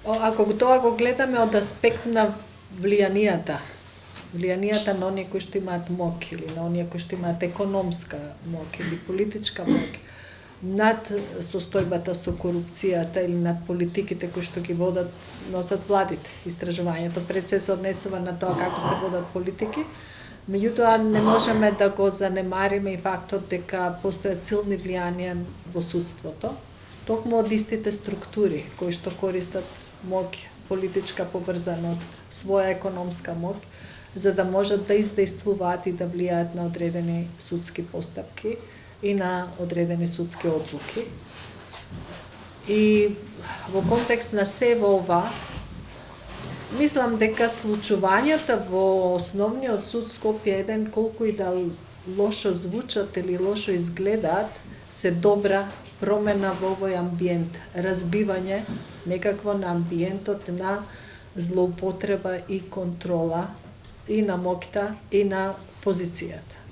Ако тоа го гледаме од аспект на влијанијата на оние кои што имаат моќ или на оние кои што имаат економска моќ или политичка моќ над состојбата со корупцијата или над политиките кои што ги носат владите. Истражувањето пред се однесува на тоа како се водат политики, меѓутоа не можеме да го занемариме и фактот дека постојат силни влијанија во судството, токму од истите структури кои што користат моќ, политичка поврзаност, своја економска моќ, за да можат да издействуваат и да влијаат на одредени судски постапки и на одредени судски одлуки. И во контекст на сево ова, мислам дека случувањата во Основниот суд Скопје 1, колку и да лошо звучат или лошо изгледаат, се добра промена во овој амбиент, разбивање некакво на амбиентот на злоупотреба и контрола и на моќта и на позицијата.